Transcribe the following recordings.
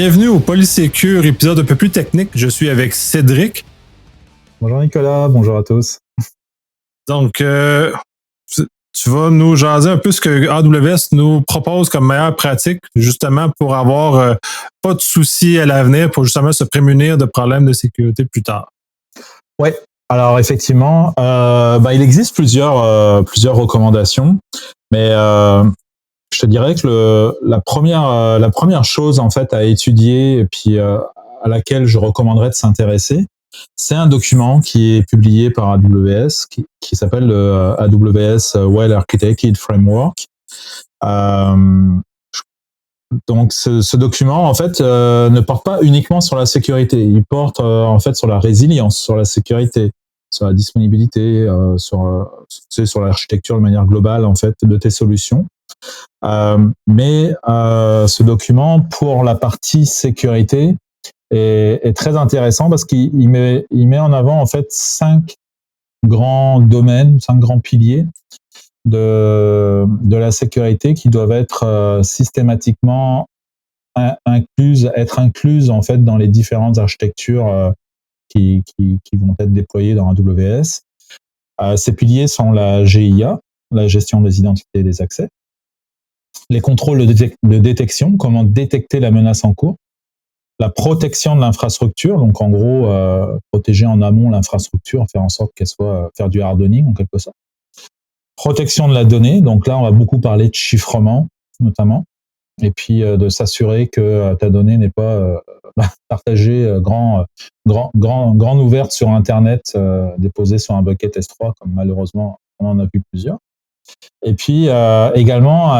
Bienvenue au Polysécure, épisode un peu plus technique. Je suis avec Cédric. Bonjour Nicolas, bonjour à tous. Donc, tu vas nous jaser un peu ce que AWS nous propose comme meilleure pratique, justement pour avoir pas de soucis à l'avenir, pour justement se prémunir de problèmes de sécurité plus tard. Ouais, alors effectivement, il existe plusieurs recommandations, mais je te dirais que la première chose en fait à étudier et puis à laquelle je recommanderais de s'intéresser, c'est un document qui est publié par AWS qui s'appelle le AWS Well Architected Framework. Donc ce document en fait ne porte pas uniquement sur la sécurité, il porte en fait sur la résilience, sur la sécurité, sur la disponibilité, sur l'architecture de manière globale en fait de tes solutions. Mais ce document pour la partie sécurité est très intéressant parce qu'il met en avant en fait 5 grands domaines, 5 grands piliers de la sécurité qui doivent être systématiquement incluses en fait dans les différentes architectures qui vont être déployées dans AWS. Ces piliers sont la GIA, la gestion des identités et des accès, les contrôles de détection, comment détecter la menace en cours, la protection de l'infrastructure, donc en gros protéger en amont l'infrastructure, faire en sorte qu'elle soit, faire du hardening en quelque sorte. Protection de la donnée, donc là on va beaucoup parler de chiffrement notamment, et puis de s'assurer que ta donnée n'est pas partagée grande ouverte sur Internet, déposée sur un bucket S3 comme malheureusement on en a vu plusieurs. Et puis également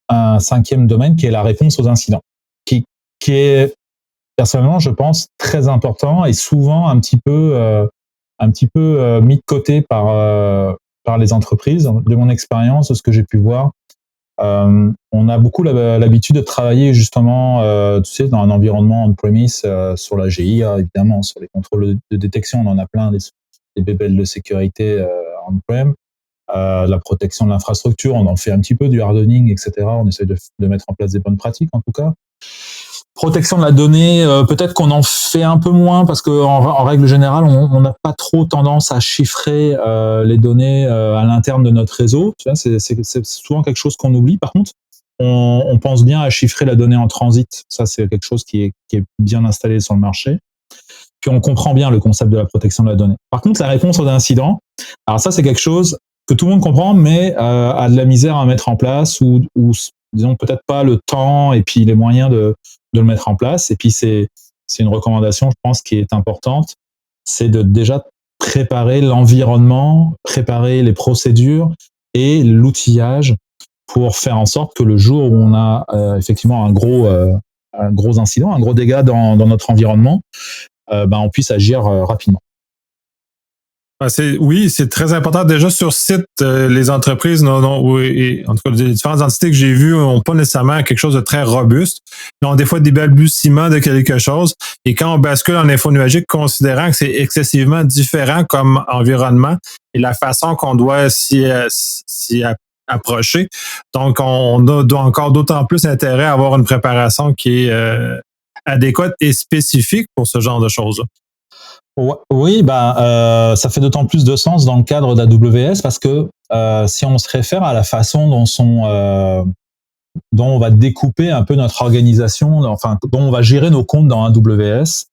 un 5e domaine qui est la réponse aux incidents, qui est personnellement je pense très important et souvent un petit peu mis de côté par les entreprises. De mon expérience, de ce que j'ai pu voir, on a beaucoup l'habitude de travailler justement, dans un environnement on-premise, sur la GIA évidemment, sur les contrôles de détection, on en a plein, des bébelles de sécurité on-prem, la protection de l'infrastructure, on en fait un petit peu du hardening, etc. On essaie de mettre en place des bonnes pratiques en tout cas. Protection de la donnée, peut-être qu'on en fait un peu moins parce que en règle générale, on n'a pas trop tendance à chiffrer les données à l'interne de notre réseau. Tu vois, c'est souvent quelque chose qu'on oublie. Par contre, on pense bien à chiffrer la donnée en transit. Ça, c'est quelque chose qui est bien installé sur le marché. Puis on comprend bien le concept de la protection de la donnée. Par contre, la réponse aux incidents, alors ça, c'est quelque chose que tout le monde comprend, mais a de la misère à mettre en place ou disons peut-être pas le temps et puis les moyens de le mettre en place. Et puis c'est une recommandation, je pense, qui est importante, c'est de déjà préparer l'environnement, préparer les procédures et l'outillage pour faire en sorte que le jour où on a effectivement un gros incident, un gros dégât dans notre environnement, on puisse agir rapidement. Oui, c'est très important. Déjà sur site, les entreprises, en tout cas les différentes entités que j'ai vues n'ont pas nécessairement quelque chose de très robuste. Ils ont des fois des balbutiements de quelque chose. Et quand on bascule en info nuagique, considérant que c'est excessivement différent comme environnement et la façon qu'on doit s'y approcher, donc on doit encore d'autant plus intérêt à avoir une préparation qui est adéquate et spécifique pour ce genre de choses-là. Oui, ça fait d'autant plus de sens dans le cadre d'AWS parce que si on se réfère à la façon dont on va découper un peu notre organisation, enfin dont on va gérer nos comptes dans AWS,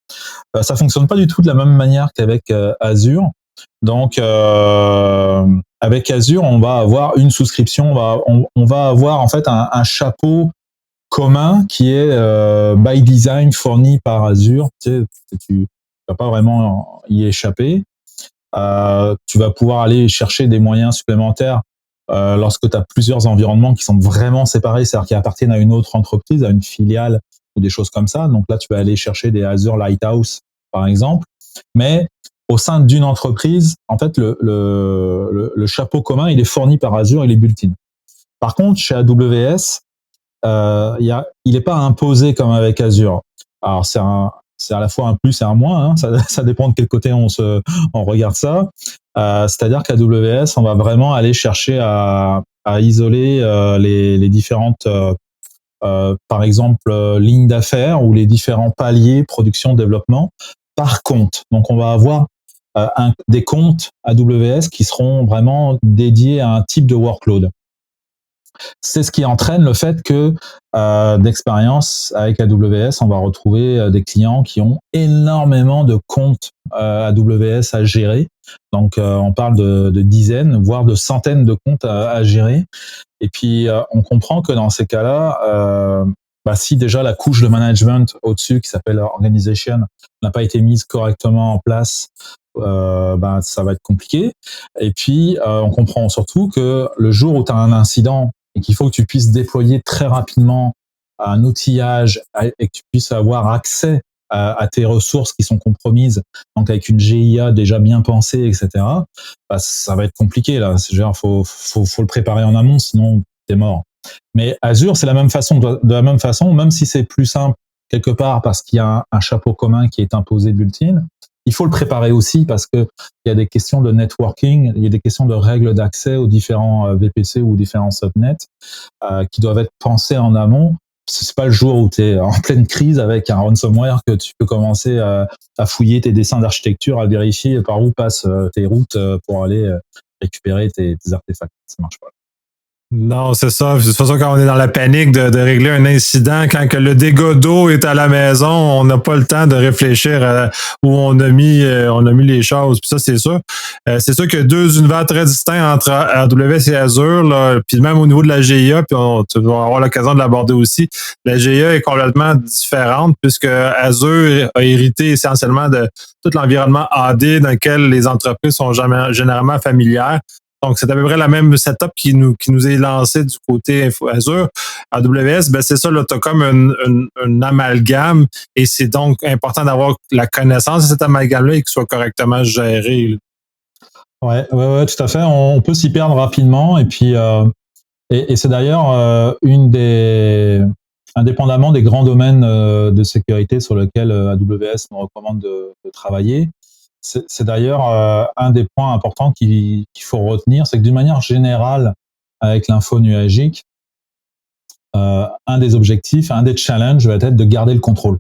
ça fonctionne pas du tout de la même manière qu'avec Azure. Donc avec Azure, on va avoir une souscription, on va avoir en fait un chapeau commun qui est by design fourni par Azure. Tu vas pas vraiment y échapper. Tu vas pouvoir aller chercher des moyens supplémentaires lorsque tu as plusieurs environnements qui sont vraiment séparés, c'est-à-dire qui appartiennent à une autre entreprise, à une filiale ou des choses comme ça. Donc là, tu vas aller chercher des Azure Lighthouse, par exemple. Mais au sein d'une entreprise, en fait, le chapeau commun, il est fourni par Azure et les built-in. Par contre, chez AWS, il n'est pas imposé comme avec Azure. Alors, c'est à la fois un plus et un moins, hein. Ça dépend de quel côté on regarde ça. C'est-à-dire qu'à AWS, on va vraiment aller chercher à isoler les différentes par exemple, ligne d'affaires ou les différents paliers production, développement par compte. Donc, on va avoir des comptes AWS qui seront vraiment dédiés à un type de workload. C'est ce qui entraîne le fait que d'expérience avec AWS, on va retrouver des clients qui ont énormément de comptes AWS à gérer. Donc, on parle de dizaines, voire de centaines de comptes à gérer. Et puis, on comprend que dans ces cas-là, si déjà la couche de management au-dessus, qui s'appelle Organization, n'a pas été mise correctement en place, ça va être compliqué. Et puis, on comprend surtout que le jour où tu as un incident et qu'il faut que tu puisses déployer très rapidement un outillage et que tu puisses avoir accès à tes ressources qui sont compromises, donc avec une GIA déjà bien pensée, etc., ça va être compliqué là. Faut le préparer en amont, sinon t'es mort. Mais Azure, c'est la même façon, de la même façon, même si c'est plus simple quelque part parce qu'il y a un chapeau commun qui est imposé built-in, il faut le préparer aussi parce que il y a des questions de networking, il y a des questions de règles d'accès aux différents VPC ou différents subnets qui doivent être pensées en amont. C'est pas le jour où tu es en pleine crise avec un ransomware que tu peux commencer à fouiller tes dessins d'architecture, à vérifier par où passent tes routes pour aller récupérer tes artefacts. Ça marche pas. Non, c'est ça. De toute façon, quand on est dans la panique de régler un incident, quand que le dégât d'eau est à la maison, on n'a pas le temps de réfléchir à où on a mis les choses. Puis ça, c'est sûr. C'est sûr qu'il y a deux univers très distincts entre AWS et Azure, là. Puis même au niveau de la GIA, puis tu vas avoir l'occasion de l'aborder aussi. La GIA est complètement différente puisque Azure a hérité essentiellement de tout l'environnement AD dans lequel les entreprises sont généralement familières. Donc, c'est à peu près la même setup qui nous est lancé du côté Azure. AWS, c'est ça, là, tu as comme un amalgame et c'est donc important d'avoir la connaissance de cet amalgame-là et qu'il soit correctement géré. Ouais, tout à fait. On peut s'y perdre rapidement et puis et c'est d'ailleurs indépendamment des grands domaines de sécurité sur lesquels AWS nous recommande de travailler. C'est d'ailleurs un des points importants qu'il faut retenir, c'est que d'une manière générale, avec l'info nuagique, un des objectifs, un des challenges va être de garder le contrôle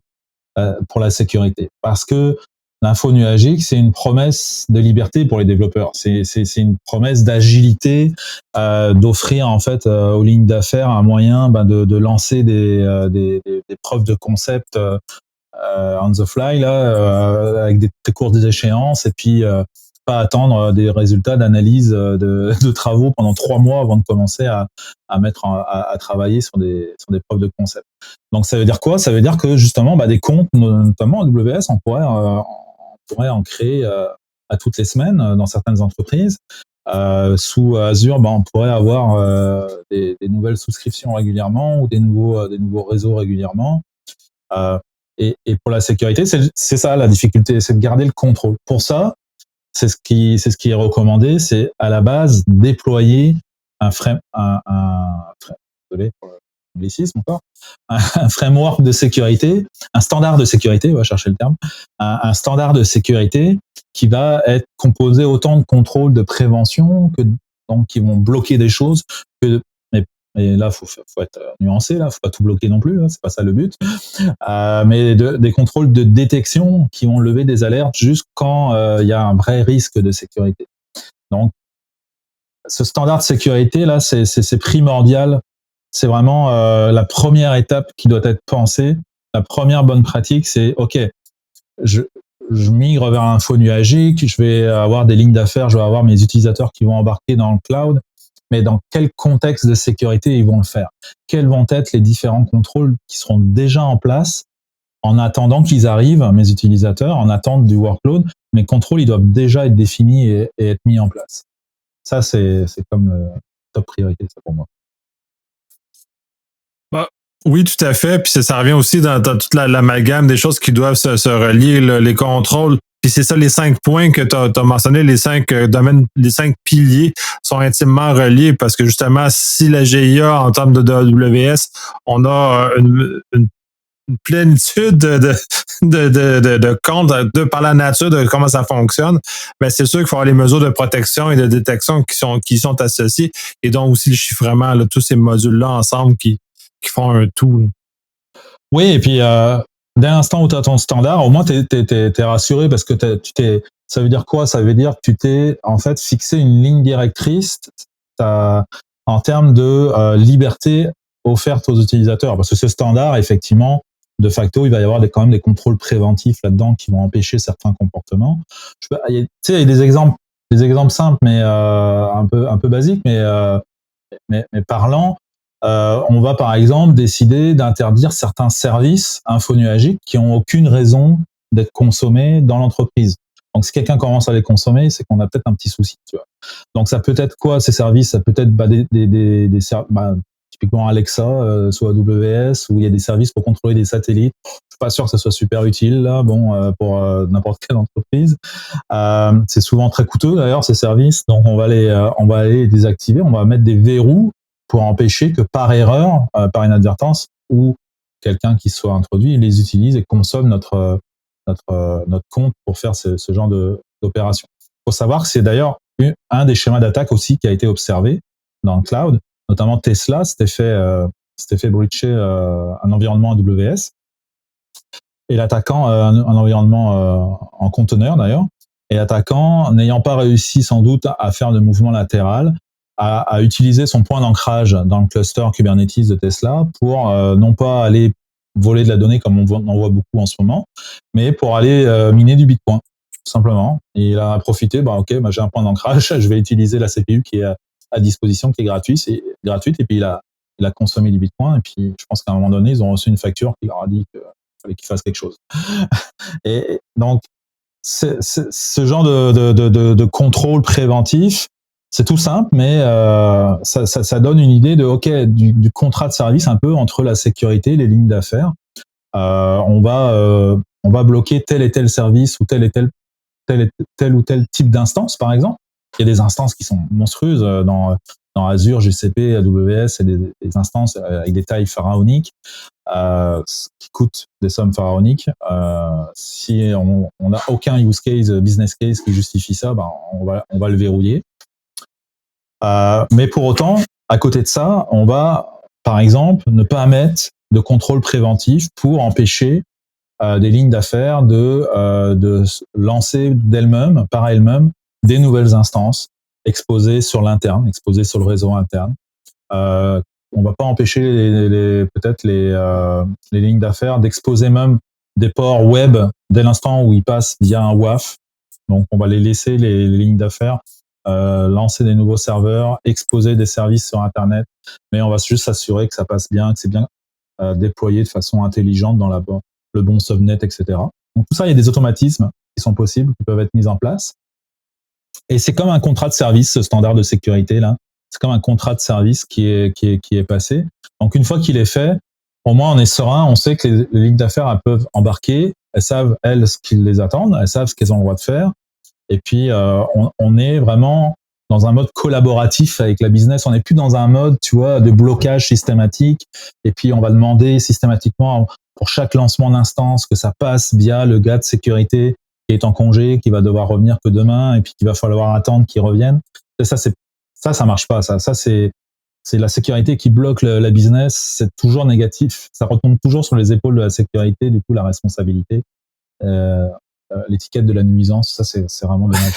pour la sécurité. Parce que l'info nuagique, c'est une promesse de liberté pour les développeurs. C'est une promesse d'agilité, d'offrir en fait aux lignes d'affaires un moyen de lancer des preuves de concept on the fly là, avec des très courtes échéances et puis pas attendre des résultats d'analyse de travaux pendant 3 mois avant de commencer à travailler sur des preuves de concept. Donc ça veut dire quoi? Ça veut dire que justement des comptes, notamment AWS, on pourrait en créer à toutes les semaines dans certaines entreprises. Sous Azure, on pourrait avoir des nouvelles souscriptions régulièrement ou des nouveaux réseaux régulièrement. Et pour la sécurité, c'est ça la difficulté, c'est de garder le contrôle. Pour ça, c'est ce qui est recommandé, c'est à la base déployer un framework de sécurité, un standard de sécurité, on va chercher le terme, un standard de sécurité qui va être composé autant de contrôles de prévention que donc qui vont bloquer des choses mais là, faut être nuancé, là, faut pas tout bloquer non plus, hein, c'est pas ça le but. Mais des contrôles de détection qui vont lever des alertes juste quand il y a un vrai risque de sécurité. Donc, ce standard de sécurité là, c'est primordial. C'est vraiment la première étape qui doit être pensée. La première bonne pratique, c'est OK. Je migre vers un faux nuagique. Je vais avoir des lignes d'affaires. Je vais avoir mes utilisateurs qui vont embarquer dans le cloud. Mais dans quel contexte de sécurité ils vont le faire? Quels vont être les différents contrôles qui seront déjà en place en attendant qu'ils arrivent, mes utilisateurs, en attente du workload? Mes contrôles, ils doivent déjà être définis et être mis en place. Ça, c'est comme le top priorité, ça, pour moi. Oui, tout à fait. Puis ça revient aussi dans toute l'amalgame des choses qui doivent se relier, là, les contrôles. Puis c'est ça, les 5 points que tu as mentionné, les 5 domaines, les 5 piliers sont intimement reliés parce que justement, si la GIA en termes de AWS, on a une plénitude de comptes par la nature de comment ça fonctionne, c'est sûr qu'il faut avoir les mesures de protection et de détection qui sont associées et donc aussi le chiffrement, là, tous ces modules-là ensemble qui qui font un tout. Oui, et puis dès l'instant où tu as ton standard, au moins t'es rassuré parce que ça veut dire quoi? Ça veut dire que tu t'es en fait fixé une ligne directrice en termes de liberté offerte aux utilisateurs. Parce que ce standard, effectivement, de facto, il va y avoir quand même des contrôles préventifs là-dedans qui vont empêcher certains comportements. Tu sais, il y a des exemples simples, mais un peu basiques, mais parlants. On va par exemple décider d'interdire certains services infonuagiques qui ont aucune raison d'être consommés dans l'entreprise. Donc si quelqu'un commence à les consommer, c'est qu'on a peut-être un petit souci. Tu vois. Donc ça peut être quoi ces services? Ça peut être typiquement Alexa sous AWS, où il y a des services pour contrôler des satellites. Je suis pas sûr que ça soit super utile là, pour n'importe quelle entreprise. C'est souvent très coûteux d'ailleurs ces services, donc on va aller les désactiver. On va mettre des verrous pour empêcher que par erreur, par inadvertance, ou quelqu'un qui soit introduit, les utilise et consomme notre compte pour faire ce genre d'opération. Il faut savoir que c'est d'ailleurs un des schémas d'attaque aussi qui a été observé dans le cloud, notamment Tesla s'était fait breacher un environnement AWS et l'attaquant un environnement en conteneur d'ailleurs, et l'attaquant n'ayant pas réussi sans doute à faire de mouvement latéral, à utiliser son point d'ancrage dans le cluster Kubernetes de Tesla pour non pas aller voler de la donnée comme on en voit beaucoup en ce moment, mais pour aller miner du Bitcoin, tout simplement. Et il a profité, j'ai un point d'ancrage, je vais utiliser la CPU qui est à disposition, qui est gratuite, et puis il a consommé du Bitcoin, et puis je pense qu'à un moment donné, ils ont reçu une facture qui leur a dit qu'il fallait qu'ils fassent quelque chose. Et donc, ce genre de contrôle préventif, c'est tout simple, mais ça donne une idée du contrat de service un peu entre la sécurité et les lignes d'affaires. On va bloquer tel et tel service ou tel ou tel type d'instance, par exemple. Il y a des instances qui sont monstrueuses dans Azure, GCP, AWS, et des instances avec des tailles pharaoniques qui coûtent des sommes pharaoniques. Si on n'a aucun use case, business case qui justifie ça, on va le verrouiller. Mais pour autant, à côté de ça, on va, par exemple, ne pas mettre de contrôle préventif pour empêcher des lignes d'affaires de lancer par elles-mêmes des nouvelles instances exposées sur l'interne, exposées sur le réseau interne. On va pas empêcher peut-être les lignes d'affaires d'exposer même des ports web dès l'instant où ils passent via un WAF. Donc on va les laisser, les lignes d'affaires, lancer des nouveaux serveurs, exposer des services sur Internet, mais on va juste s'assurer que ça passe bien, que c'est bien déployé de façon intelligente dans le bon subnet, etc. Donc tout ça, il y a des automatismes qui sont possibles, qui peuvent être mis en place. Et c'est comme un contrat de service, ce standard de sécurité là. C'est comme un contrat de service qui est passé. Donc une fois qu'il est fait, au moins on est serein, on sait que les lignes d'affaires elles peuvent embarquer, elles savent elles ce qu'ils les attendent, elles savent ce qu'elles ont le droit de faire. Et puis on est vraiment dans un mode collaboratif avec la business. On n'est plus dans un mode, tu vois, de blocage systématique. Et puis on va demander systématiquement pour chaque lancement d'instance que ça passe via le gars de sécurité qui est en congé, qui va devoir revenir que demain, et puis qu'il va falloir attendre qu'il revienne. Et ça marche pas. Ça c'est la sécurité qui bloque la business. C'est toujours négatif. Ça retombe toujours sur les épaules de la sécurité. Du coup, la responsabilité, l'étiquette de la nuisance, ça c'est vraiment dommage.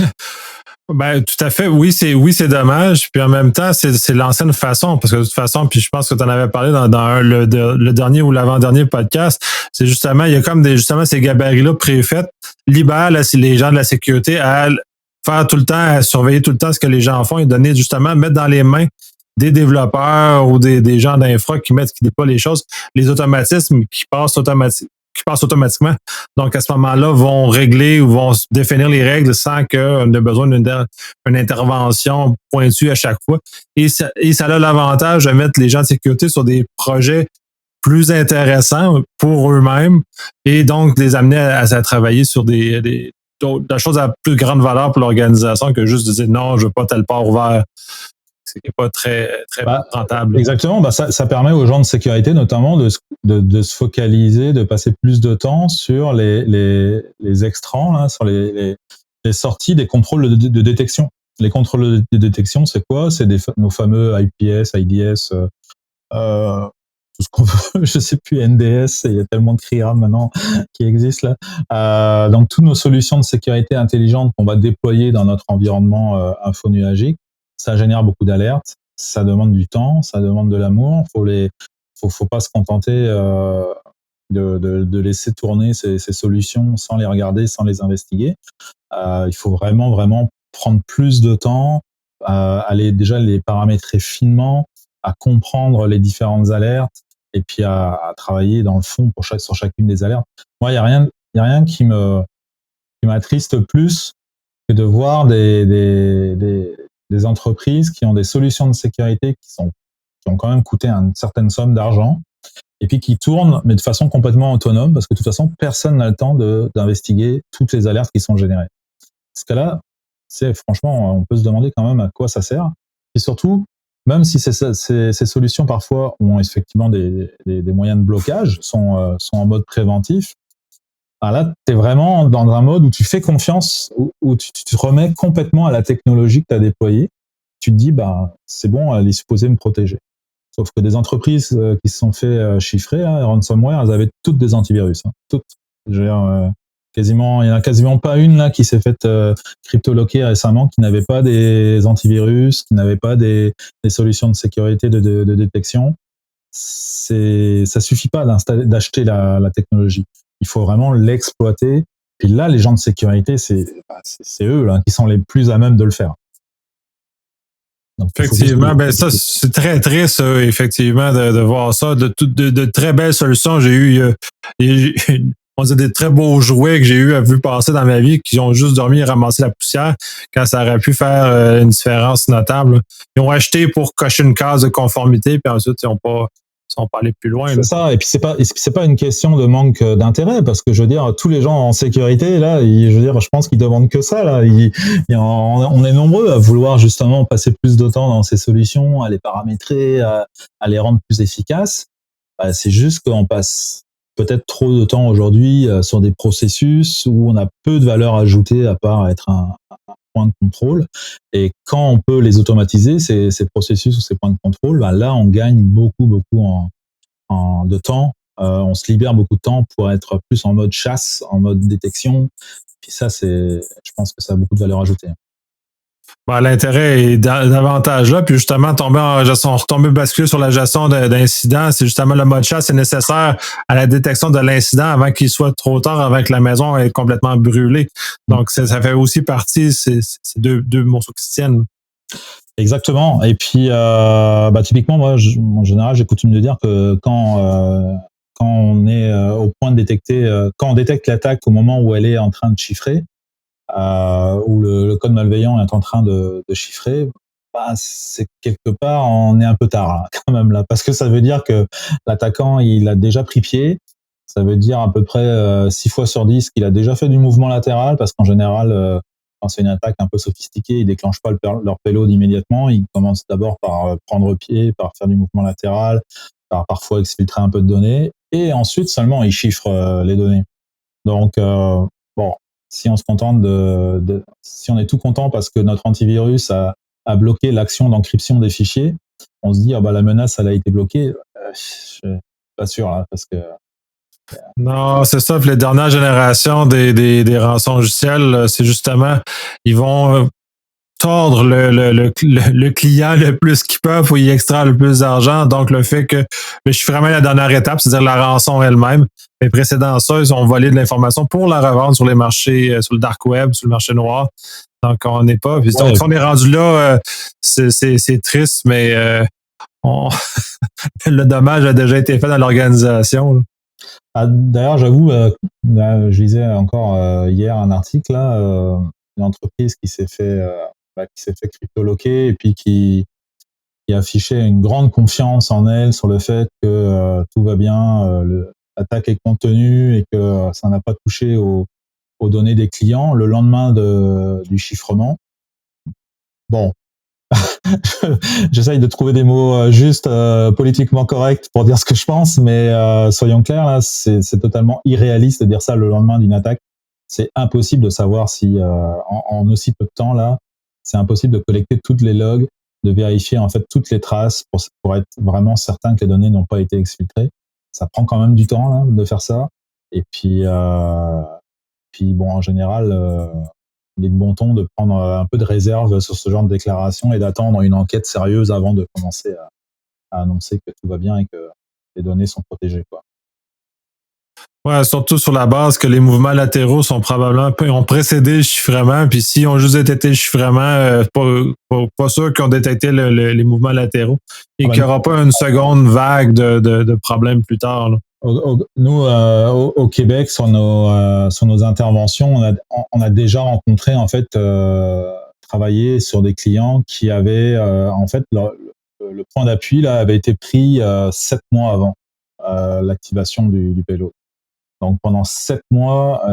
Ben, tout à fait. Oui, c'est dommage. Puis en même temps, c'est l'ancienne façon. Parce que de toute façon, puis je pense que tu en avais parlé dans le dernier ou l'avant-dernier podcast. C'est justement, il y a comme justement ces gabarits-là préfaits, libèrent les gens de la sécurité à faire tout le temps, à surveiller tout le temps ce que les gens font et donner justement, mettre dans les mains des développeurs ou des gens d'infra qui déploient les choses, les automatismes qui passent automatiquement. Donc, à ce moment-là, vont régler ou vont définir les règles sans qu'on ait besoin d'une intervention pointue à chaque fois. Et ça a l'avantage de mettre les gens de sécurité sur des projets plus intéressants pour eux-mêmes et donc les amener à travailler sur des choses à plus grande valeur pour l'organisation que juste de dire non, je veux pas tel port ouvert. C'est pas très rentable. Exactement. Ça permet aux gens de sécurité notamment de se focaliser, de passer plus de temps sur les extrants, là, sur les sorties des contrôles de détection. Les contrôles de détection, c'est quoi? C'est nos fameux IPS, IDS, tout ce qu'on veut, je sais plus, NDS, il y a tellement de CRIA maintenant qui existent là. Donc toutes nos solutions de sécurité intelligente qu'on va déployer dans notre environnement infonuagique, ça génère beaucoup d'alertes, ça demande du temps, ça demande de l'amour, faut pas se contenter de laisser tourner ces solutions sans les regarder, sans les investiguer. Il faut vraiment prendre plus de temps, aller déjà les paramétrer finement, à comprendre les différentes alertes et puis à travailler dans le fond sur chacune des alertes. Moi, il y a rien qui m'attriste plus que de voir des entreprises qui ont des solutions de sécurité qui ont quand même coûté une certaine somme d'argent et puis qui tournent, mais de façon complètement autonome, parce que de toute façon, personne n'a le temps d'investiguer toutes les alertes qui sont générées. Ce cas-là, franchement, on peut se demander quand même à quoi ça sert. Et surtout, même si ces solutions parfois ont effectivement des moyens de blocage, sont en mode préventif, là, tu es vraiment dans un mode où tu fais confiance, où tu te remets complètement à la technologie que tu as déployée. Tu te dis, c'est bon, elle est supposée me protéger. Sauf que des entreprises qui se sont fait chiffrer, ransomware, elles avaient toutes des antivirus. Toutes. Je veux dire, il y en a quasiment pas une là qui s'est faite cryptoloquer récemment, qui n'avait pas des antivirus, qui n'avait pas des solutions de sécurité de détection. Ça suffit pas d'acheter la technologie. Il faut vraiment l'exploiter. Et là, les gens de sécurité, c'est eux là, qui sont les plus à même de le faire. Donc, effectivement, ça, c'est très triste, effectivement, de voir ça. De très belles solutions. J'ai eu on dit des très beaux jouets que j'ai vu passer dans ma vie, qui ont juste dormi et ramassé la poussière quand ça aurait pu faire une différence notable. Ils ont acheté pour cocher une case de conformité, puis ensuite, ils n'ont pas allé plus loin. C'est ça, et puis c'est pas une question de manque d'intérêt, parce que je veux dire, tous les gens en sécurité, là, je pense qu'ils demandent que ça, là. On est nombreux à vouloir justement passer plus de temps dans ces solutions, à les paramétrer, à les rendre plus efficaces. C'est juste qu'on passe peut-être trop de temps aujourd'hui sur des processus où on a peu de valeur ajoutée à part être un point de contrôle. Et quand on peut les automatiser, ces processus ou ces points de contrôle, là, on gagne beaucoup de temps. On se libère beaucoup de temps pour être plus en mode chasse, en mode détection. Puis ça, je pense que ça a beaucoup de valeur ajoutée. L'intérêt est davantage là, puis justement, retomber basculer sur la gestion d'incidents, c'est justement le mode chasse, c'est nécessaire à la détection de l'incident avant qu'il soit trop tard, avant que la maison ait complètement brûlé. Donc, ça fait aussi partie, c'est deux morceaux qui se tiennent. Exactement. Et puis, typiquement, moi, en général, j'ai coutume de dire que quand on est au point de détecter, quand on détecte l'attaque au moment où elle est en train de chiffrer, où le code malveillant est en train de chiffrer, c'est quelque part, on est un peu tard quand même là, parce que ça veut dire que l'attaquant, il a déjà pris pied. Ça veut dire à peu près 6 fois sur 10 qu'il a déjà fait du mouvement latéral, parce qu'en général, quand c'est une attaque un peu sophistiquée, ils déclenchent pas leur payload immédiatement. Ils commencent d'abord par prendre pied, par faire du mouvement latéral, par parfois exfiltrer un peu de données, et ensuite seulement ils chiffrent les données. Donc, si on se contente si on est tout content parce que notre antivirus a bloqué l'action d'encryption des fichiers, on se dit la menace elle a été bloquée. Je suis pas sûr là, parce que non, c'est ça. Puis les dernières générations des rançons logiciels, c'est justement, ils vont tordre le client le plus qu'ils peuvent pour y extraire le plus d'argent. Donc, le fait que le chiffrement est la dernière étape, c'est-à-dire la rançon elle-même. Mais précédant ça, ils ont volé de l'information pour la revendre sur les marchés, sur le dark web, sur le marché noir. Donc, on n'est pas. Puis, donc, on est rendu là, c'est triste, mais le dommage a déjà été fait dans l'organisation. D'ailleurs, j'avoue, je lisais encore hier un article là, une entreprise qui s'est fait cryptoloquer et puis qui affichait une grande confiance en elle sur le fait que tout va bien, l'attaque est contenue et que ça n'a pas touché aux données des clients le lendemain du chiffrement. Bon. J'essaye de trouver des mots justes, politiquement corrects pour dire ce que je pense, mais soyons clairs, là, c'est totalement irréaliste de dire ça le lendemain d'une attaque. C'est impossible de savoir si, en aussi peu de temps, là, c'est impossible de collecter toutes les logs de vérifier en fait toutes les traces pour être vraiment certain que les données n'ont pas été exfiltrées. Ça prend quand même du temps là, de faire ça. Et puis bon, en général, il est de bon ton de prendre un peu de réserve sur ce genre de déclaration et d'attendre une enquête sérieuse avant de commencer à annoncer que tout va bien et que les données sont protégées, quoi. Ouais, surtout sur la base que les mouvements latéraux sont probablement ont précédé le chiffrement, puis s'ils ont juste détecté le chiffrement, pas sûr qu'ils ont détecté les mouvements latéraux et Ah bah, qu'il n'y aura pas une seconde vague de problèmes plus tard, là. nous, au Québec, sur nos interventions, on a déjà rencontré, en fait, travaillé sur des clients qui avaient, en fait, le point d'appui là avait été pris 7 mois avant l'activation du payload. Donc pendant 7 mois,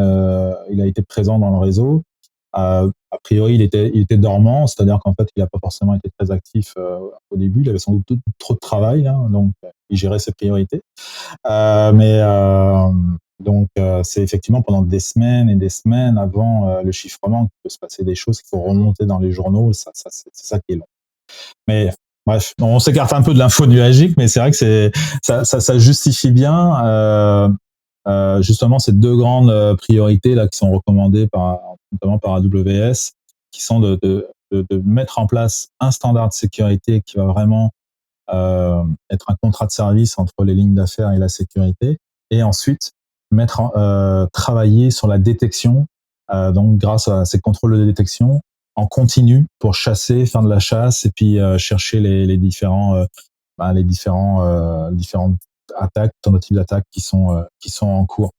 il a été présent dans le réseau. A priori, il était dormant, c'est-à-dire qu'en fait, il n'a pas forcément été très actif au début. Il avait sans doute trop de travail, hein, donc il gérait ses priorités. Mais donc, c'est effectivement pendant des semaines et des semaines avant le chiffrement qu'il peut se passer des choses qu'il faut remonter dans les journaux. C'est ça qui est long. Mais bref, on s'écarte un peu de l'info nuagique, mais c'est vrai que ça justifie bien justement ces deux grandes priorités là qui sont recommandées notamment par AWS, qui sont de mettre en place un standard de sécurité qui va vraiment être un contrat de service entre les lignes d'affaires et la sécurité, et ensuite travailler sur la détection, donc grâce à ces contrôles de détection en continu pour chasser, faire de la chasse et puis chercher les différentes attaques, tentatives d'attaque qui sont en cours.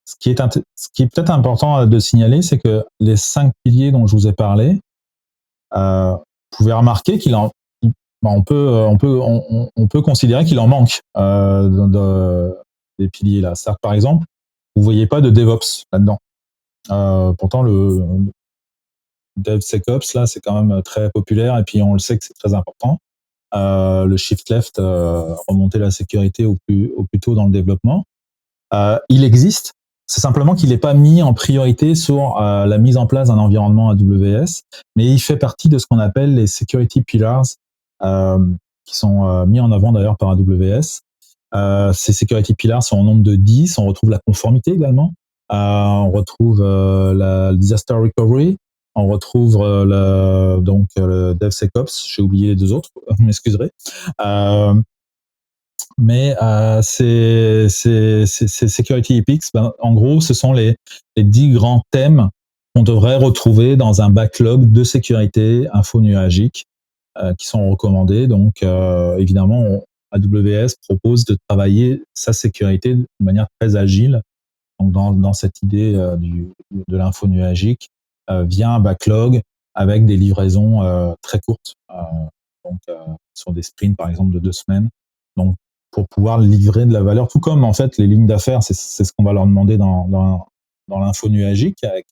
Ce qui est peut-être important de signaler, c'est que les 5 piliers dont je vous ai parlé, vous pouvez remarquer on peut considérer qu'il en manque des piliers là. C'est-à-dire que, par exemple, vous voyez pas de DevOps là-dedans. Pourtant, le DevSecOps là, c'est quand même très populaire et puis on le sait que c'est très important. Le shift left, remonter la sécurité au plus tôt dans le développement. Il existe, c'est simplement qu'il n'est pas mis en priorité sur la mise en place d'un environnement AWS, mais il fait partie de ce qu'on appelle les security pillars, qui sont mis en avant d'ailleurs par AWS. Ces security pillars sont au nombre de 10. On retrouve la conformité également. On retrouve la disaster recovery. On retrouve le DevSecOps. J'ai oublié les deux autres, vous m'excuserez. Mais ces security epics, en gros, ce sont les 10 grands thèmes qu'on devrait retrouver dans un backlog de sécurité info-nuagique qui sont recommandés. Donc, évidemment, AWS propose de travailler sa sécurité de manière très agile. Donc, dans cette idée de l'info nuagique, via un backlog avec des livraisons très courtes, donc sur des sprints, par exemple, de 2 semaines. Donc, pour pouvoir livrer de la valeur, tout comme en fait les lignes d'affaires, c'est ce qu'on va leur demander dans l'info nuagique avec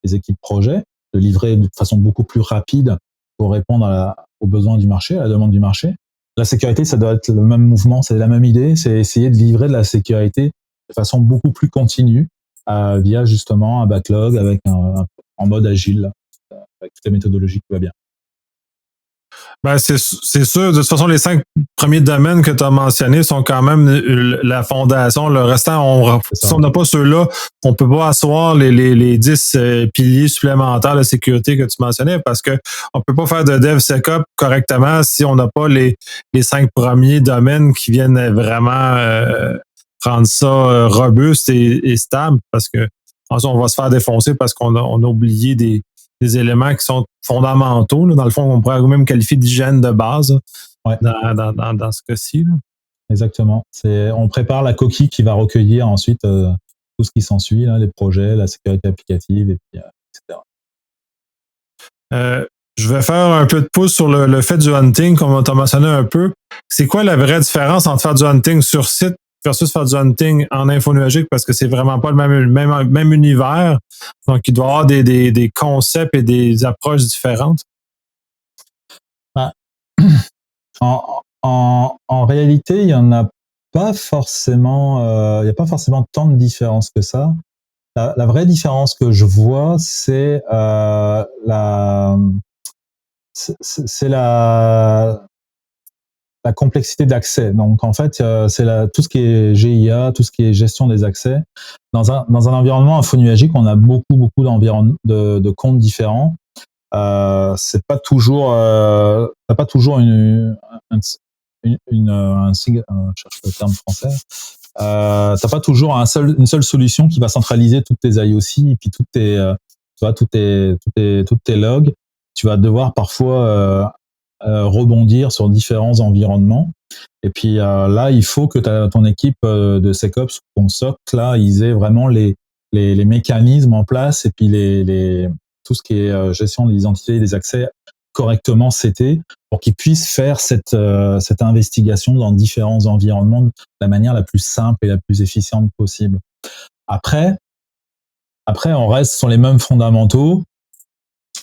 les équipes projet, de livrer de façon beaucoup plus rapide pour répondre aux besoins du marché, à la demande du marché. La sécurité, ça doit être le même mouvement, c'est la même idée, c'est essayer de livrer de la sécurité de façon beaucoup plus continue via justement un backlog en mode agile, avec toutes les méthodologies qui va bien. Ben, c'est sûr. De toute façon, les 5 premiers domaines que tu as mentionnés sont quand même la fondation. Le restant, si on n'a pas ceux-là, on peut pas asseoir les 10 piliers supplémentaires de sécurité que tu mentionnais parce que on peut pas faire de DevSecOps correctement si on n'a pas les 5 premiers domaines qui viennent vraiment rendre ça robuste et stable parce que ensuite, on va se faire défoncer parce qu'on a oublié des éléments qui sont fondamentaux. Là. Dans le fond, on pourrait même qualifier d'hygiène de base dans ce cas-ci. Là. Exactement. On prépare la coquille qui va recueillir ensuite tout ce qui s'ensuit, les projets, la sécurité applicative, et puis, etc. Je vais faire un peu de pouce sur le fait du hunting, comme on t'a mentionné un peu. C'est quoi la vraie différence entre faire du hunting sur site versus faire du hunting en info nuagique parce que c'est vraiment pas le même univers. Donc, il doit y avoir des concepts et des approches différentes. En réalité, il y en a pas forcément, il n'y a pas forcément tant de différence que ça. La vraie différence que je vois, c'est c'est la complexité d'accès. Donc en fait, c'est tout ce qui est GIA, tout ce qui est gestion des accès. Dans un environnement infonuagique, on a beaucoup de comptes différents. C'est pas toujours, t'as pas toujours je cherche le terme français. T'as pas toujours une seule solution qui va centraliser toutes tes IOC et puis toutes tes logs. Tu vas devoir parfois rebondir sur différents environnements. Et puis là, il faut que ton équipe de SecOps, ton SOC, là, ils aient vraiment les mécanismes en place et puis tout ce qui est gestion des identités et des accès correctement setés pour qu'ils puissent faire cette investigation dans différents environnements de la manière la plus simple et la plus efficiente possible. Après, on reste sur les mêmes fondamentaux,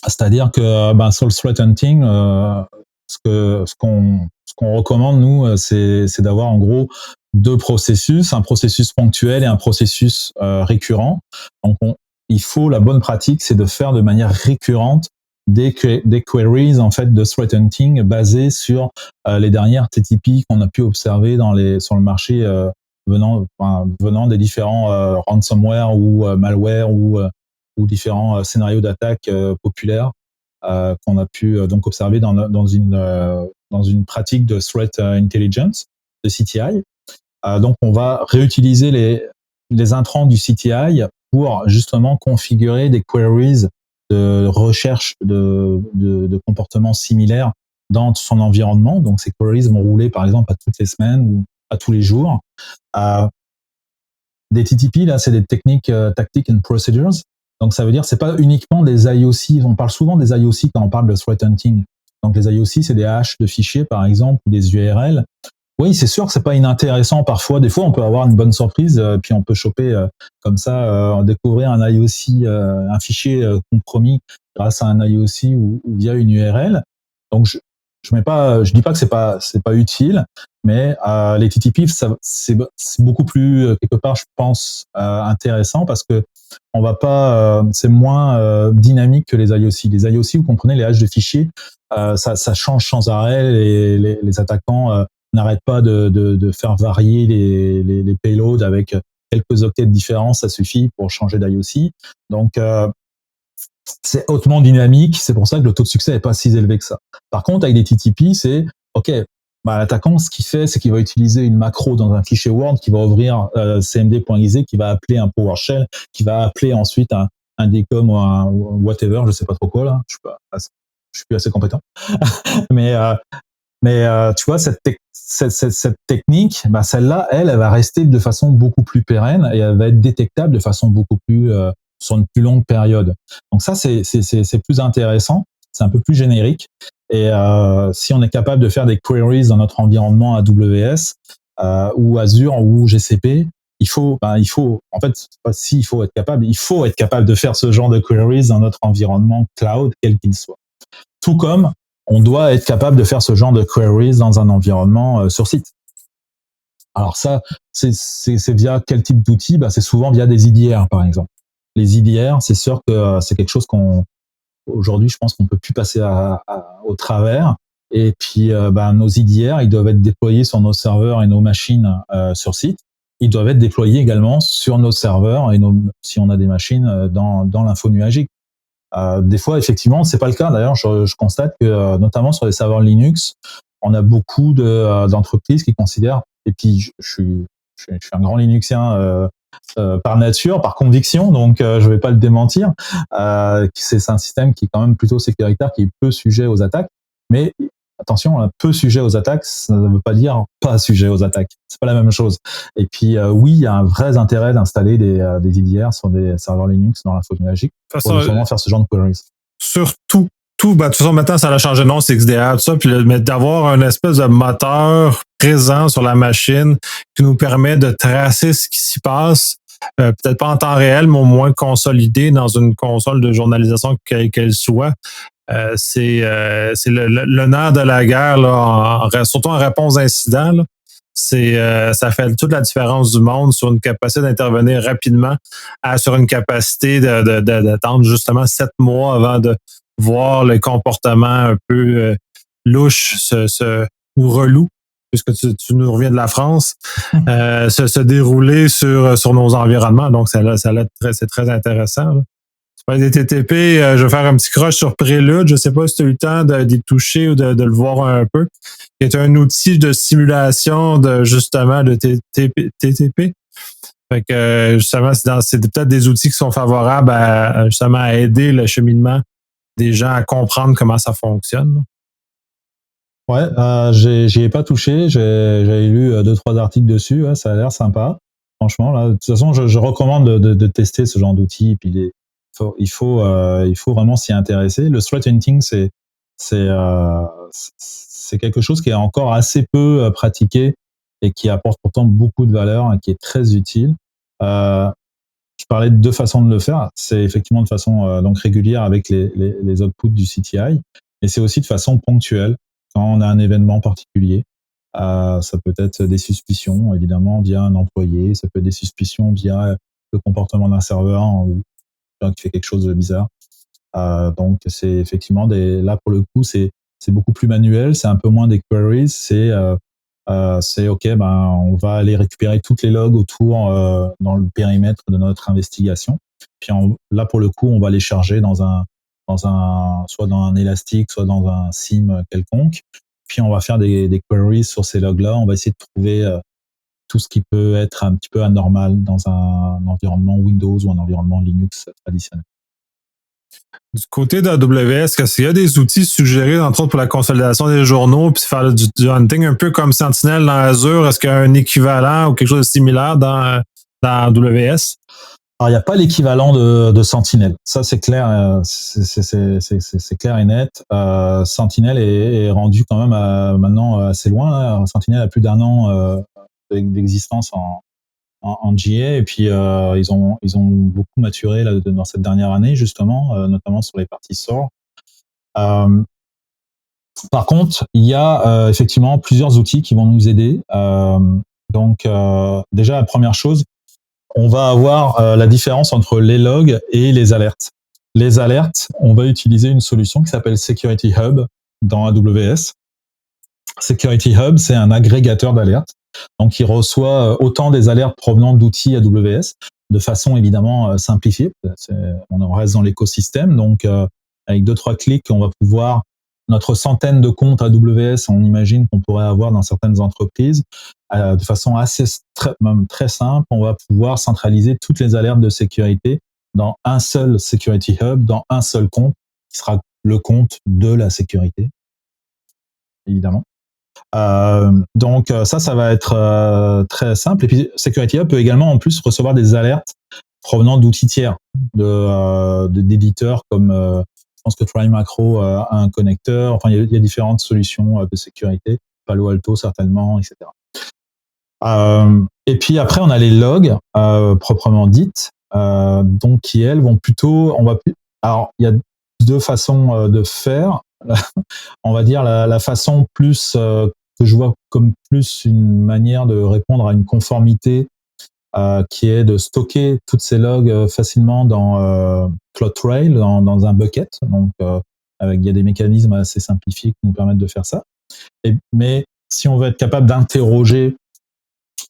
c'est-à-dire que sur le threat hunting, ce qu'on recommande, nous, c'est d'avoir en gros deux processus, un processus ponctuel et un processus récurrent. Donc, la bonne pratique, c'est de faire de manière récurrente des queries en fait de threat hunting basées sur les dernières TTP qu'on a pu observer sur le marché venant des différents ransomware ou malware ou différents scénarios d'attaque populaires qu'on a pu donc observer dans une pratique de threat intelligence, de CTI. Donc on va réutiliser les intrants du CTI pour justement configurer des queries de recherche de comportements similaires dans son environnement. Donc ces queries vont rouler par exemple à toutes les semaines ou à tous les jours. Des TTP, là, c'est des techniques Tactics and Procedures. Donc ça veut dire c'est pas uniquement des IOC. On parle souvent des IOC quand on parle de threat hunting. Donc les IOC, c'est des hashes de fichiers par exemple ou des URL. Oui, c'est sûr que c'est pas inintéressant parfois. Des fois, on peut avoir une bonne surprise, puis on peut choper comme ça, découvrir un IOC, un fichier compromis grâce à un IOC ou via une URL. Donc je dis pas que c'est pas utile, mais les TTP, c'est beaucoup plus quelque part, je pense, intéressant parce que on va pas, c'est moins dynamique que les IOC. Les IOC, vous comprenez, les haches de fichiers, ça change sans arrêt. Les attaquants n'arrête pas de faire varier les payloads avec quelques octets de différence, ça suffit pour changer d'IOC. Donc, c'est hautement dynamique, c'est pour ça que le taux de succès n'est pas si élevé que ça. Par contre, avec des TTP, c'est OK, l'attaquant, ce qu'il fait, c'est qu'il va utiliser une macro dans un fichier Word qui va ouvrir cmd.exe, qui va appeler un PowerShell, qui va appeler ensuite un DCOM ou un whatever, je sais pas trop quoi là, je suis plus assez compétent. Mais tu vois, cette technique, celle-là, elle va rester de façon beaucoup plus pérenne et elle va être détectable de façon beaucoup plus sur une plus longue période. Donc ça, c'est plus intéressant, c'est un peu plus générique. Et si on est capable de faire des queries dans notre environnement AWS ou Azure ou GCP, il faut être capable de faire ce genre de queries dans notre environnement cloud, quel qu'il soit. Tout comme on doit être capable de faire ce genre de queries dans un environnement sur site. Alors ça, c'est via quel type d'outils ? C'est souvent via des IDR, par exemple. Les IDR, c'est sûr que c'est quelque chose aujourd'hui, je pense qu'on peut plus passer au travers. Et puis, nos IDR, ils doivent être déployés sur nos serveurs et nos machines sur site. Ils doivent être déployés également sur nos serveurs et si on a des machines dans l'info nuagique. Des fois, effectivement, c'est pas le cas. D'ailleurs, je constate que, notamment sur les serveurs Linux, on a beaucoup d'entreprises qui considèrent, et puis je suis un grand Linuxien par nature, par conviction, donc je vais pas le démentir. C'est un système qui est quand même plutôt sécuritaire, qui est peu sujet aux attaques. Mais attention, peu sujet aux attaques, ça ne veut pas dire pas sujet aux attaques. C'est pas la même chose. Et puis oui, il y a un vrai intérêt d'installer des IDR sur des serveurs Linux dans l'info nuagique pour justement faire ce genre de queries. Surtout, de toute façon, maintenant, ça a changé de nom, c'est XDR, tout ça, mais d'avoir un espèce de moteur présent sur la machine qui nous permet de tracer ce qui s'y passe, peut-être pas en temps réel, mais au moins consolidé dans une console de journalisation quelle qu'elle soit. C'est le nerf de la guerre, là, surtout en réponse à incident. Là. Ça fait toute la différence du monde sur une capacité d'intervenir rapidement sur une capacité d'attendre justement 7 mois avant de voir les comportements un peu louches ou relous, puisque tu nous reviens de la France, se dérouler sur nos environnements. Donc, c'est très intéressant. Là. Tu parles des TTP, je vais faire un petit croche sur Prélude. Je ne sais pas si tu as eu le temps d'y toucher ou de le voir un peu. Qui est un outil de simulation justement de TTP. Fait que justement, c'est peut-être des outils qui sont favorables justement à aider le cheminement des gens à comprendre comment ça fonctionne. Ouais, j'y ai pas touché. J'avais lu 2-3 articles dessus. Ouais, ça a l'air sympa. Franchement, là, de toute façon, je recommande de tester ce genre d'outils. Puis il faut vraiment s'y intéresser. Le threat hunting, c'est quelque chose qui est encore assez peu pratiqué et qui apporte pourtant beaucoup de valeur et qui est très utile. Je parlais de 2 façons de le faire. C'est effectivement de façon donc régulière avec les outputs du CTI, et c'est aussi de façon ponctuelle quand on a un événement particulier. Ça peut être des suspicions, évidemment, via un employé. Ça peut être des suspicions via le comportement d'un serveur ou qui fait quelque chose de bizarre. Donc c'est effectivement là pour le coup c'est beaucoup plus manuel, c'est un peu moins des queries, c'est ok, ben on va aller récupérer toutes les logs autour dans le périmètre de notre investigation. Puis là pour le coup on va les charger soit dans un Elastic, soit dans un SIEM quelconque. Puis on va faire des queries sur ces logs là, on va essayer de trouver tout ce qui peut être un petit peu anormal dans un environnement Windows ou un environnement Linux traditionnel. Du côté de AWS, est-ce qu'il y a des outils suggérés, entre autres, pour la consolidation des journaux, puis faire du hunting un peu comme Sentinel dans Azure? Est-ce qu'il y a un équivalent ou quelque chose de similaire dans AWS? Alors, il n'y a pas l'équivalent de Sentinel. Ça, c'est clair, c'est clair et net. Sentinel est rendu quand même maintenant assez loin. Là. Sentinel a plus d'1 an d'existence en GA, et puis ils ont beaucoup maturé là, dans cette dernière année, justement, notamment sur les parties SOAR. Par contre, il y a effectivement plusieurs outils qui vont nous aider. Donc, déjà, la première chose, on va avoir la différence entre les logs et les alertes. Les alertes, on va utiliser une solution qui s'appelle Security Hub dans AWS. Security Hub, c'est un agrégateur d'alertes. Donc, il reçoit autant des alertes provenant d'outils AWS, de façon évidemment simplifiée. On en reste dans l'écosystème. Donc, avec 2-3 clics, on va pouvoir, notre centaine de comptes AWS, on imagine qu'on pourrait avoir dans certaines entreprises, de façon même très simple, on va pouvoir centraliser toutes les alertes de sécurité dans un seul Security Hub, dans un seul compte, qui sera le compte de la sécurité, évidemment. Donc ça va être très simple. Et puis Security Hub peut également en plus recevoir des alertes provenant d'outils tiers, d'éditeurs comme je pense que Try Macro a un connecteur. Enfin, il y a différentes solutions de sécurité, Palo Alto certainement, etc. Et puis après, on a les logs proprement dites, donc qui elles vont plutôt, alors il y a 2 façons de faire. On va dire la façon plus que je vois comme plus une manière de répondre à une conformité, qui est de stocker toutes ces logs facilement dans CloudTrail, dans un bucket. Donc, il y a des mécanismes assez simplifiés qui nous permettent de faire ça. Mais si on veut être capable d'interroger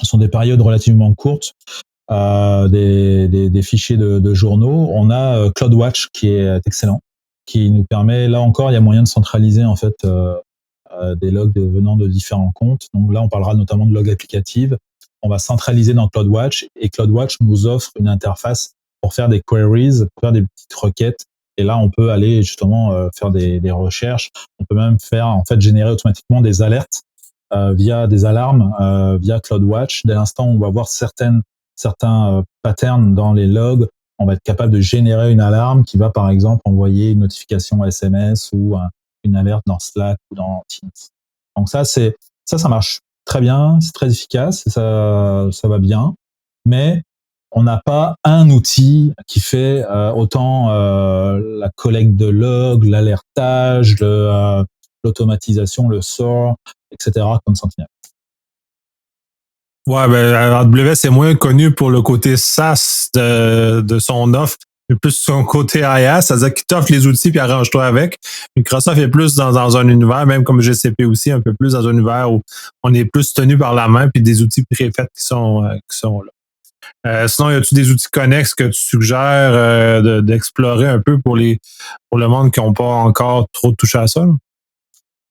sur des périodes relativement courtes des fichiers de journaux, on a CloudWatch qui est excellent, qui nous permet, là encore, il y a moyen de centraliser en fait des logs venant de différents comptes. Donc là, on parlera notamment de logs applicatives. On va centraliser dans CloudWatch, et CloudWatch nous offre une interface pour faire des queries, pour faire des petites requêtes. Et là, on peut aller justement faire des recherches. On peut même générer automatiquement des alertes via des alarmes, via CloudWatch. Dès l'instant où on va voir certains patterns dans les logs, on va être capable de générer une alarme qui va, par exemple, envoyer une notification SMS ou une alerte dans Slack ou dans Teams. Donc ça marche très bien, c'est très efficace, et ça va bien. Mais on n'a pas un outil qui fait autant la collecte de logs, l'alertage, l'automatisation, le SOAR, etc. comme Sentinel. Ouais, AWS est moins connu pour le côté SaaS de son offre. plus sur son côté IaaS, c'est-à-dire qu'il t'offre les outils puis arrange-toi avec. Microsoft est plus dans un univers, même comme GCP aussi, un peu plus dans un univers où on est plus tenu par la main puis des outils préfaits qui sont là. Sinon, y a-tu des outils connexes que tu suggères d'explorer un peu pour le monde qui n'ont pas encore trop touché à ça?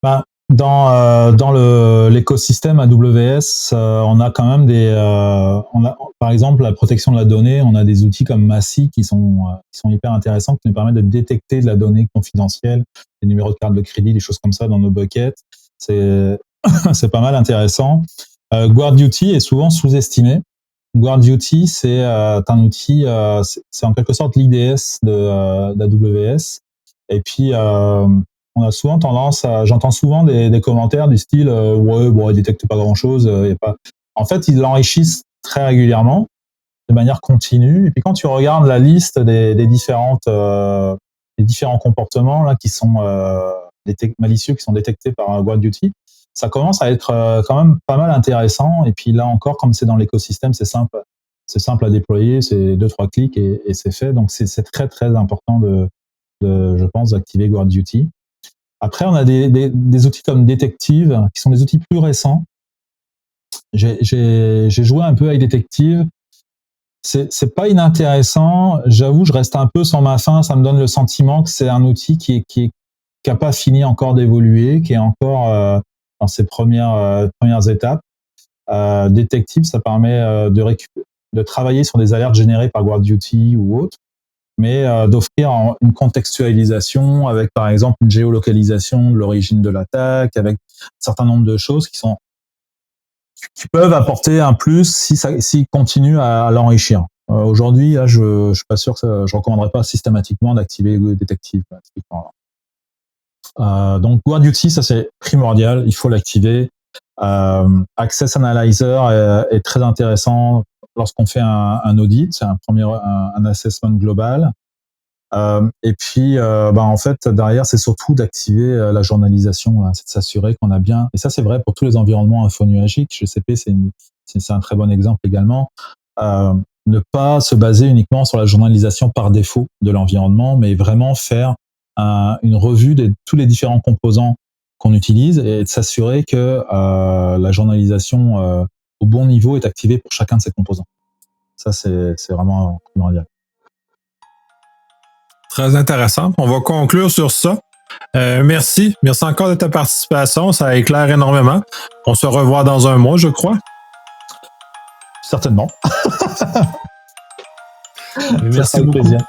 Ben, dans l'écosystème AWS, on a quand même par exemple, la protection de la donnée, on a des outils comme Massy qui sont hyper intéressants, qui nous permettent de détecter de la donnée confidentielle, des numéros de carte de crédit, des choses comme ça dans nos buckets. C'est pas mal intéressant. GuardDuty est souvent sous-estimé. GuardDuty, c'est un outil, c'est en quelque sorte l'IDS d'AWS. Et puis, on a souvent j'entends souvent des commentaires du style ouais, bon, il détecte pas grand chose, y a pas. En fait, ils l'enrichissent très régulièrement, de manière continue. Et puis quand tu regardes la liste des différents comportements là qui sont malicieux, qui sont détectés par GuardDuty, ça commence à être quand même pas mal intéressant. Et puis là encore, comme c'est dans l'écosystème, c'est simple à déployer, c'est 2-3 clics et c'est fait. Donc c'est très très important je pense, d'activer GuardDuty. Après, on a des outils comme Detective, qui sont des outils plus récents. J'ai joué un peu avec Detective. C'est pas inintéressant. J'avoue, je reste un peu sur ma faim. Ça me donne le sentiment que c'est un outil qui a pas fini encore d'évoluer, qui est encore dans ses premières étapes. Detective, ça permet de travailler sur des alertes générées par GuardDuty ou autre, mais d'offrir une contextualisation avec, par exemple, une géolocalisation de l'origine de l'attaque, avec un certain nombre de choses qui peuvent apporter un plus s'ils continuent à l'enrichir. Aujourd'hui, là, je suis pas sûr que je recommanderais pas systématiquement d'activer Detective. Donc, GuardDuty, ça c'est primordial, il faut l'activer. Access Analyzer est très intéressant lorsqu'on fait un audit, c'est un assessment global. Et puis, en fait, derrière, c'est surtout d'activer la journalisation, c'est de s'assurer qu'on a bien. Et ça, c'est vrai pour tous les environnements infonuagiques. GCP, c'est un très bon exemple également. Ne pas se baser uniquement sur la journalisation par défaut de l'environnement, mais vraiment faire une revue de tous les différents composants qu'on utilise et de s'assurer que la journalisation au bon niveau est activée pour chacun de ces composants. Ça, c'est vraiment primordial. Très intéressant. On va conclure sur ça. Merci. Merci encore de ta participation. Ça éclaire énormément. On se revoit dans un mois, je crois. Certainement. Merci beaucoup. Plaisir.